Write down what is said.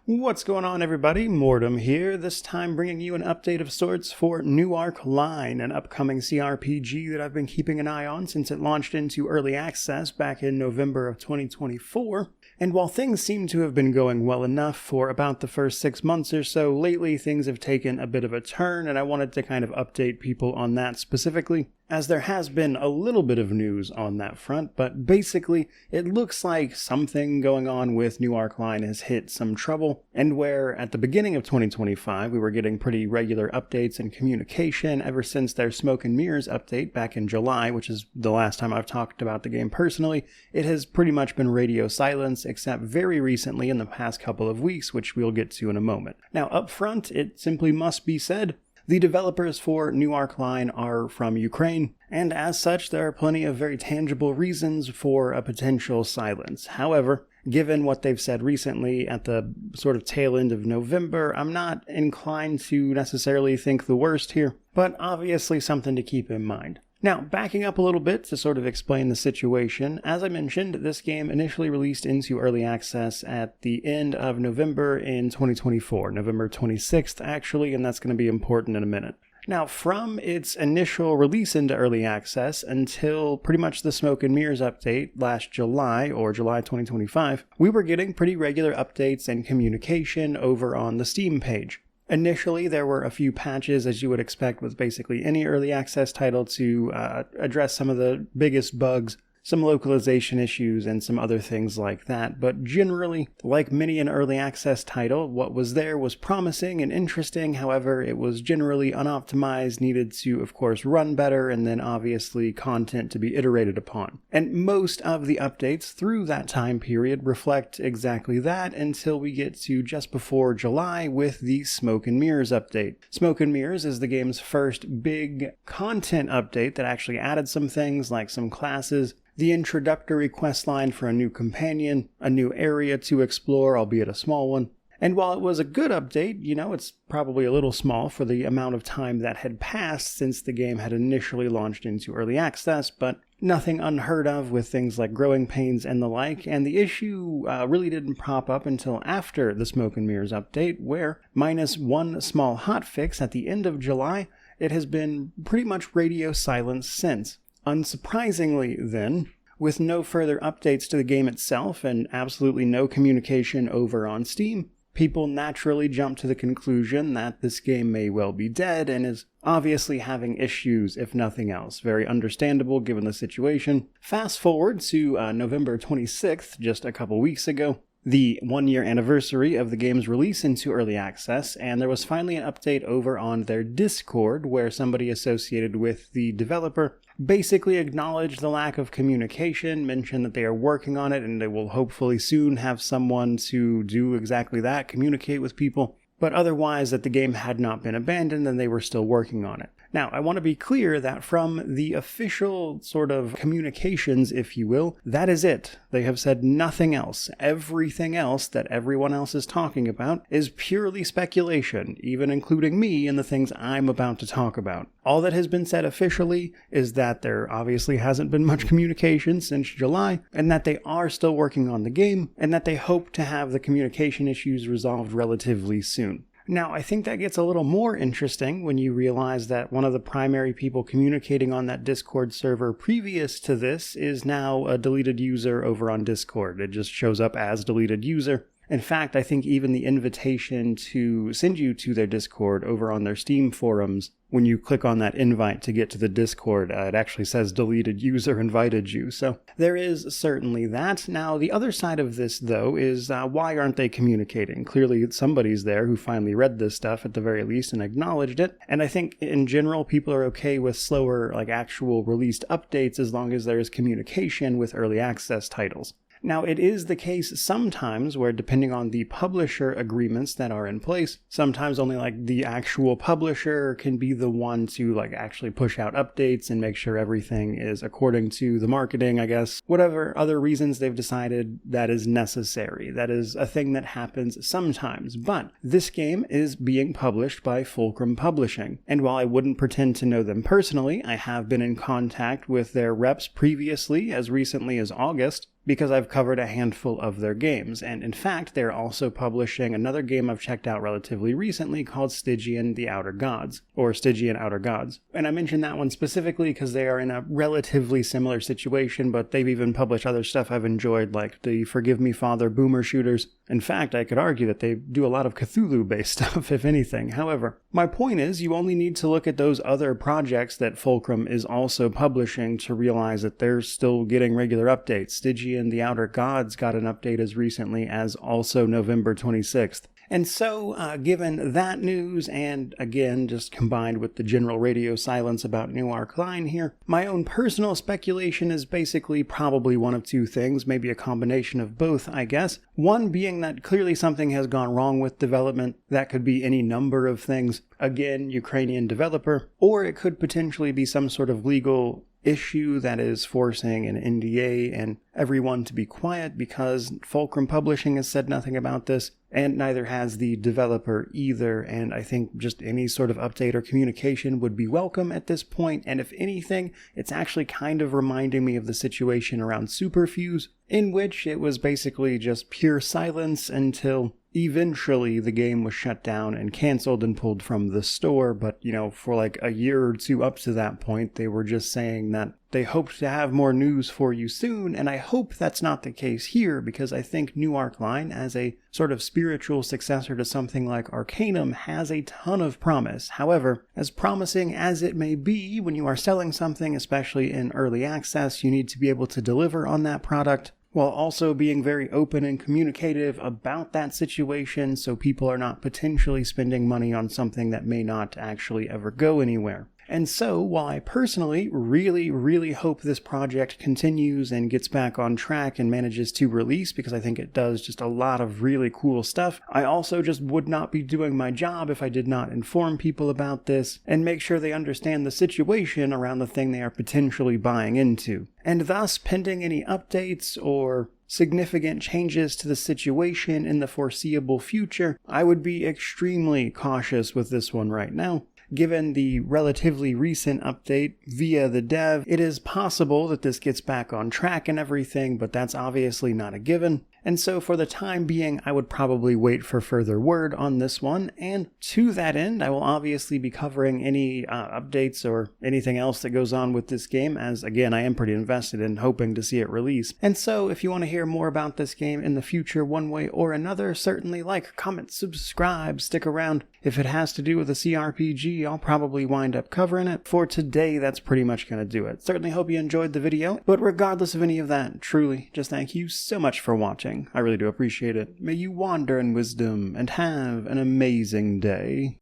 What's going on, everybody? Mortem here, this time bringing you an update of sorts for New Arc Line, an upcoming CRPG that I've been keeping an eye on since it launched into early access back in November of 2024. And while things seem to have been going well enough for about the first 6 months or so, lately things have taken a bit of a turn, and I wanted to kind of update people on that specifically, as there has been a little bit of news on that front, but basically it looks like something going on with New Arc Line has hit some trouble, and where at the beginning of 2025 we were getting pretty regular updates and communication ever since their Smoke and Mirrors update back in July, which is the last time I've talked about the game personally, it has pretty much been radio silence, except very recently in the past couple of weeks, which we'll get to in a moment. Now up front, it simply must be said, the developers for New Arc Line are from Ukraine, and as such there are plenty of very tangible reasons for a potential silence. However, given what they've said recently at the sort of tail end of November, I'm not inclined to necessarily think the worst here, but obviously something to keep in mind. Now, backing up a little bit to sort of explain the situation, as I mentioned, this game initially released into early access at the end of November in 2024, November 26th actually, and that's going to be important in a minute. Now, from its initial release into early access until pretty much the Smoke and Mirrors update last July, or July 2025, we were getting pretty regular updates and communication over on the Steam page. Initially, there were a few patches, as you would expect with basically any early access title, to address some of the biggest bugs, some localization issues, and some other things like that. But generally, like many an early access title, what was there was promising and interesting. However, it was generally unoptimized, needed to, of course, run better, and then obviously content to be iterated upon. And most of the updates through that time period reflect exactly that until we get to just before July with the Smoke and Mirrors update. Smoke and Mirrors is the game's first big content update that actually added some things like some classes, the introductory questline for a new companion, a new area to explore, albeit a small one. And while it was a good update, it's probably a little small for the amount of time that had passed since the game had initially launched into early access, but nothing unheard of with things like growing pains and the like, and the issue really didn't pop up until after the Smoke and Mirrors update, where, minus one small hotfix at the end of July, it has been pretty much radio silence since. Unsurprisingly, then, with no further updates to the game itself and absolutely no communication over on Steam, people naturally jump to the conclusion that this game may well be dead and is obviously having issues, if nothing else. Very understandable given the situation. Fast forward to November 26th, just a couple weeks ago, the 1-year anniversary of the game's release into early access, and there was finally an update over on their Discord where somebody associated with the developer basically acknowledged the lack of communication, mentioned that they are working on it and they will hopefully soon have someone to do exactly that, communicate with people, but otherwise that the game had not been abandoned and they were still working on it. Now, I want to be clear that from the official sort of communications, if you will, that is it. They have said nothing else. Everything else that everyone else is talking about is purely speculation, even including me in the things I'm about to talk about. All that has been said officially is that there obviously hasn't been much communication since July, and that they are still working on the game, and that they hope to have the communication issues resolved relatively soon. Now, I think that gets a little more interesting when you realize that one of the primary people communicating on that Discord server previous to this is now a deleted user over on Discord. It just shows up as deleted user. In fact, I think even the invitation to send you to their Discord over on their Steam forums, when you click on that invite to get to the Discord, it actually says deleted user invited you. So there is certainly that. Now, the other side of this, though, is why aren't they communicating? Clearly, somebody's there who finally read this stuff at the very least and acknowledged it. And I think in general, people are okay with slower, actual released updates as long as there is communication with early access titles. Now, it is the case sometimes where, depending on the publisher agreements that are in place, sometimes only the actual publisher can be the one to actually push out updates and make sure everything is according to the marketing, I guess. Whatever other reasons they've decided that is necessary. That is a thing that happens sometimes. But this game is being published by Fulcrum Publishing. And while I wouldn't pretend to know them personally, I have been in contact with their reps previously, as recently as August. because I've covered a handful of their games, and in fact, they're also publishing another game I've checked out relatively recently called Stygian the Outer Gods, or Stygian Outer Gods. And I mention that one specifically because they are in a relatively similar situation, but they've even published other stuff I've enjoyed, like the Forgive Me Father boomer shooters. In fact, I could argue that they do a lot of Cthulhu-based stuff, if anything. However, my point is, you only need to look at those other projects that Fulcrum is also publishing to realize that they're still getting regular updates. Stygian the Outer Gods got an update as recently as also November 26th. And so, given that news, and again, just combined with the general radio silence about New Arc Line here, my own personal speculation is basically probably one of two things, maybe a combination of both, I guess. One being that clearly something has gone wrong with development. That could be any number of things. Again, Ukrainian developer. Or it could potentially be some sort of legal issue that is forcing an NDA and everyone to be quiet because Fulcrum Publishing has said nothing about this, and neither has the developer either, and I think just any sort of update or communication would be welcome at this point, and if anything, it's actually kind of reminding me of the situation around Superfuse, in which it was basically just pure silence until eventually the game was shut down and canceled and pulled from the store, but for like a year or two up to that point, they were just saying that they hoped to have more news for you soon, and I hope that's not the case here, because I think New Arc Line, as a sort of spiritual successor to something like Arcanum, has a ton of promise. However, as promising as it may be, when you are selling something, especially in early access, you need to be able to deliver on that product, while also being very open and communicative about that situation so people are not potentially spending money on something that may not actually ever go anywhere. And so, while I personally really hope this project continues and gets back on track and manages to release, because I think it does just a lot of really cool stuff, I also just would not be doing my job if I did not inform people about this and make sure they understand the situation around the thing they are potentially buying into. And thus, pending any updates or significant changes to the situation in the foreseeable future, I would be extremely cautious with this one right now. Given the relatively recent update via the dev, it is possible that this gets back on track and everything, but that's obviously not a given. And so for the time being, I would probably wait for further word on this one, and to that end, I will obviously be covering any updates or anything else that goes on with this game, as again, I am pretty invested in hoping to see it release. And so if you want to hear more about this game in the future one way or another, certainly like, comment, subscribe, stick around. If it has to do with a CRPG, I'll probably wind up covering it. For today, that's pretty much going to do it. Certainly hope you enjoyed the video, but regardless of any of that, truly, just thank you so much for watching. I really do appreciate it. May you wander in wisdom and have an amazing day.